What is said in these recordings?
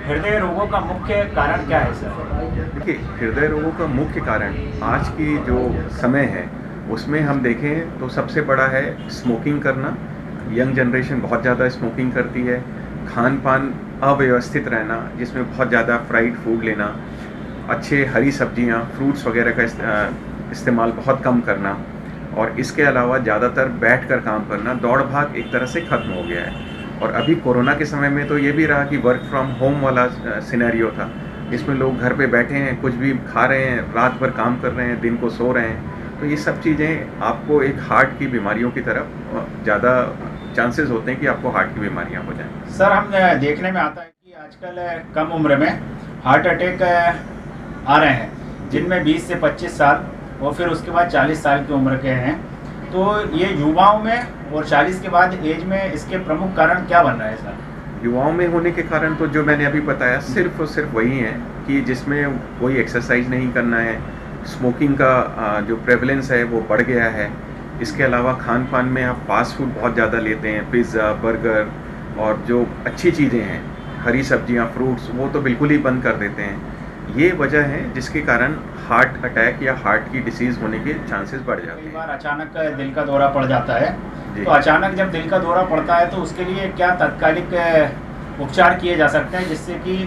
हृदय रोगों का मुख्य कारण क्या है सर? देखिए, हृदय रोगों का मुख्य कारण आज की जो समय है उसमें हम देखें तो सबसे बड़ा है स्मोकिंग करना। यंग जनरेशन बहुत ज़्यादा स्मोकिंग करती है। खान पान अव्यवस्थित रहना, जिसमें बहुत ज़्यादा फ्राइड फूड लेना, अच्छे हरी सब्जियां फ्रूट्स वगैरह का इस्तेमाल बहुत कम करना, और इसके अलावा ज़्यादातर बैठ कर काम करना, दौड़ भाग एक तरह से ख़त्म हो गया है। और अभी कोरोना के समय में तो ये भी रहा कि वर्क फ्रॉम होम वाला सिनेरियो था, इसमें लोग घर पे बैठे हैं, कुछ भी खा रहे हैं, रात भर काम कर रहे हैं, दिन को सो रहे हैं। तो ये सब चीज़ें आपको एक हार्ट की बीमारियों की तरफ ज़्यादा चांसेस होते हैं कि आपको हार्ट की बीमारियां हो जाएं। सर हम देखने में आता है कि आजकल कम उम्र में हार्ट अटैक आ रहे हैं, जिनमें 20 से 25 साल और फिर उसके बाद 40 साल की उम्र के हैं। तो ये युवाओं में और 40 के बाद एज में इसके प्रमुख कारण क्या बन रहा है सर? युवाओं में होने के कारण तो जो मैंने अभी बताया सिर्फ और सिर्फ वही है कि जिसमें कोई एक्सरसाइज नहीं करना है, स्मोकिंग का जो प्रेवलेंस है वो बढ़ गया है। इसके अलावा खान पान में आप फास्ट फूड बहुत ज़्यादा लेते हैं, पिज़्ज़ा, बर्गर, और जो अच्छी चीज़ें हैं, हरी सब्जियां, फ्रूट्स, वो तो बिल्कुल ही बंद कर देते हैं। ये वजह है जिसके कारण हार्ट अटैक या हार्ट की डिसीज़ होने के चांसेस बढ़ जाते कई हैं। बार अचानक दिल का दौरा पड़ जाता है, जी। तो अचानक जब दिल का दौरा पड़ता है तो उसके लिए क्या तात्कालिक उपचार किए जा सकते हैं जिससे कि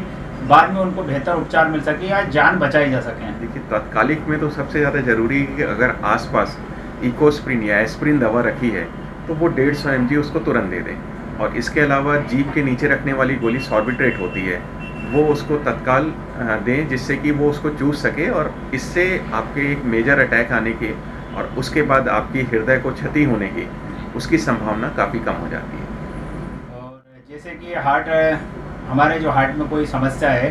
बाद में उनको बेहतर उपचार मिल सके या जान बचाई जा सके? देखिए, तात्कालिक में तो सबसे ज़्यादा ज़रूरी है कि अगर आसपास इकोस्प्रिन या एस्प्रिन दवा रखी है तो वो 150 mg उसको तुरंत दे दें। और इसके अलावा जीभ के नीचे रखने वाली गोली सॉर्बिट्रेट होती है, वो उसको तत्काल दें, जिससे कि वो उसको चूस सके, और इससे आपके एक मेजर अटैक आने के और उसके बाद आपकी हृदय को क्षति होने की उसकी संभावना काफ़ी कम हो जाती है। और जैसे कि हार्ट, हमारे जो हार्ट में कोई समस्या है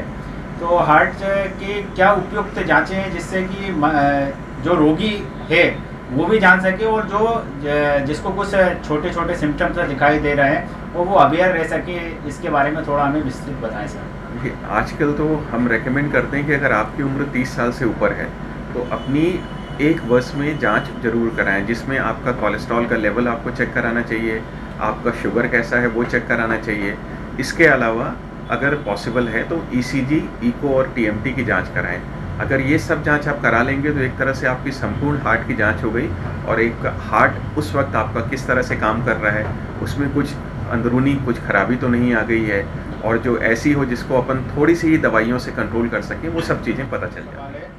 तो हार्ट की क्या उपयुक्त जांचें हैं जिससे कि जो रोगी है वो भी जान सके और जो जिसको कुछ छोटे छोटे सिम्टम्स दिखाई दे रहे हैं वो अवेयर रह सके, इसके बारे में थोड़ा हमें विस्तृत बताएं सर। देखिए, आजकल तो हम रेकमेंड करते हैं कि अगर आपकी उम्र 30 साल से ऊपर है तो अपनी एक वर्ष में जांच जरूर कराएं, जिसमें आपका कोलेस्ट्रॉल का लेवल आपको चेक कराना चाहिए, आपका शुगर कैसा है वो चेक कराना चाहिए। इसके अलावा अगर पॉसिबल है तो ईसीजी, इको और टीएमटी की जांच कराएं। अगर ये सब जांच आप करा लेंगे तो एक तरह से आपकी संपूर्ण हार्ट की जांच हो गई, और एक हार्ट उस वक्त आपका किस तरह से काम कर रहा है, उसमें कुछ अंदरूनी कुछ खराबी तो नहीं आ गई है, और जो ऐसी हो जिसको अपन थोड़ी सी ही दवाइयों से कंट्रोल कर सकें, वो सब चीज़ें पता चल जाती हैं।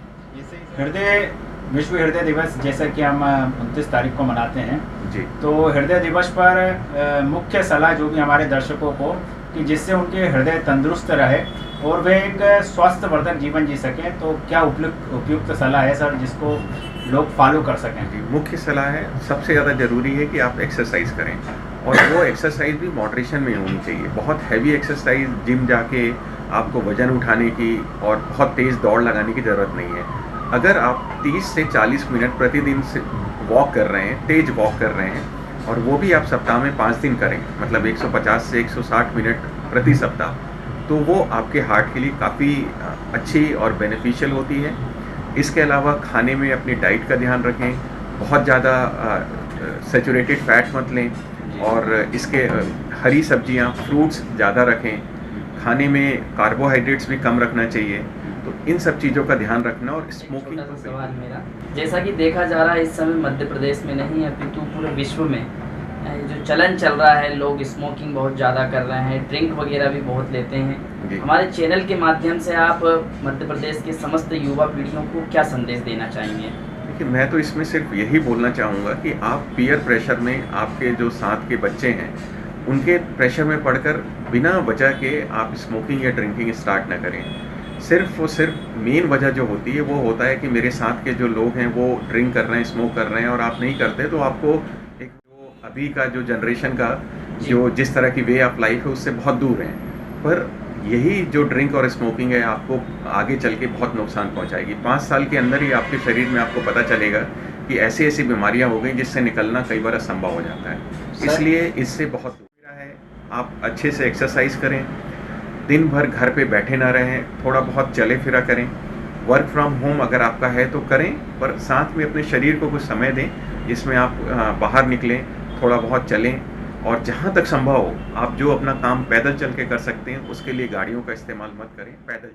हृदय विश्व हृदय दिवस जैसा कि हम 29 तारीख को मनाते हैं, जी। तो हृदय दिवस पर मुख्य सलाह जो भी हमारे दर्शकों को कि जिससे उनके हृदय तंदुरुस्त रहे और वे एक स्वास्थ्यवर्धक जीवन जी सकें, तो क्या उपयुक्त सलाह है सर जिसको लोग फॉलो कर सकें? जी, मुख्य सलाह है, सबसे ज़्यादा ज़रूरी है कि आप एक्सरसाइज करें, और वो एक्सरसाइज भी मॉडरेशन में होनी चाहिए। बहुत हैवी एक्सरसाइज जिम जाके आपको वजन उठाने की और बहुत तेज़ दौड़ लगाने की ज़रूरत नहीं है। अगर आप 30 से 40 मिनट प्रतिदिन से वॉक कर रहे हैं, तेज वॉक कर रहे हैं, और वो भी आप सप्ताह में 5 दिन करें, मतलब 150 से 160 मिनट प्रति सप्ताह, तो वो आपके हार्ट के लिए काफ़ी अच्छी और बेनिफिशियल होती है। इसके अलावा खाने में अपनी डाइट का ध्यान रखें, बहुत ज़्यादा सैचुरेटेड फैट मत लें, और इसके हरी सब्जियां, फ्रूट्स ज़्यादा रखें, खाने में कार्बोहाइड्रेट्स भी कम रखना चाहिए। तो इन सब चीज़ों का ध्यान रखना, और स्मोकिंग छोटा सा सवाल मेरा, जैसा कि देखा जा रहा है इस समय मध्य प्रदेश में नहीं अपितु पूरे विश्व में जो चलन चल रहा है, लोग स्मोकिंग बहुत ज़्यादा कर रहे हैं, ड्रिंक वगैरह भी बहुत लेते हैं। हमारे चैनल के माध्यम से आप मध्य प्रदेश के समस्त युवा पीढ़ियों को क्या संदेश देना चाहेंगे? देखिए, मैं तो इसमें सिर्फ यही बोलना चाहूँगा कि आप पीयर प्रेशर में, आपके जो साथ के बच्चे हैं उनके प्रेशर में पड़कर बिना वजह के आप स्मोकिंग या ड्रिंकिंग स्टार्ट ना करें। सिर्फ और सिर्फ मेन वजह जो होती है वो होता है कि मेरे साथ के जो लोग हैं वो ड्रिंक कर रहे हैं, स्मोक कर रहे हैं, और आप नहीं करते, तो आपको एक जो अभी का जो जनरेशन का जो जिस तरह की वे ऑफ लाइफ है उससे बहुत दूर हैं। पर यही जो ड्रिंक और स्मोकिंग है आपको आगे चल के बहुत नुकसान पहुंचाएगी। 5 साल के अंदर ही आपके शरीर में आपको पता चलेगा कि ऐसी ऐसी बीमारियां हो गई जिससे निकलना कई बार असंभव हो जाता है। इसलिए इससे बहुत दूर है। आप अच्छे से एक्सरसाइज करें, दिन भर घर पे बैठे ना रहें, थोड़ा बहुत चले फिरा करें। वर्क फ्रॉम होम अगर आपका है तो करें, पर साथ में अपने शरीर को कुछ समय दें जिसमें आप बाहर निकलें, थोड़ा बहुत चलें, और जहाँ तक संभव हो आप जो अपना काम पैदल चल के कर सकते हैं उसके लिए गाड़ियों का इस्तेमाल मत करें, पैदल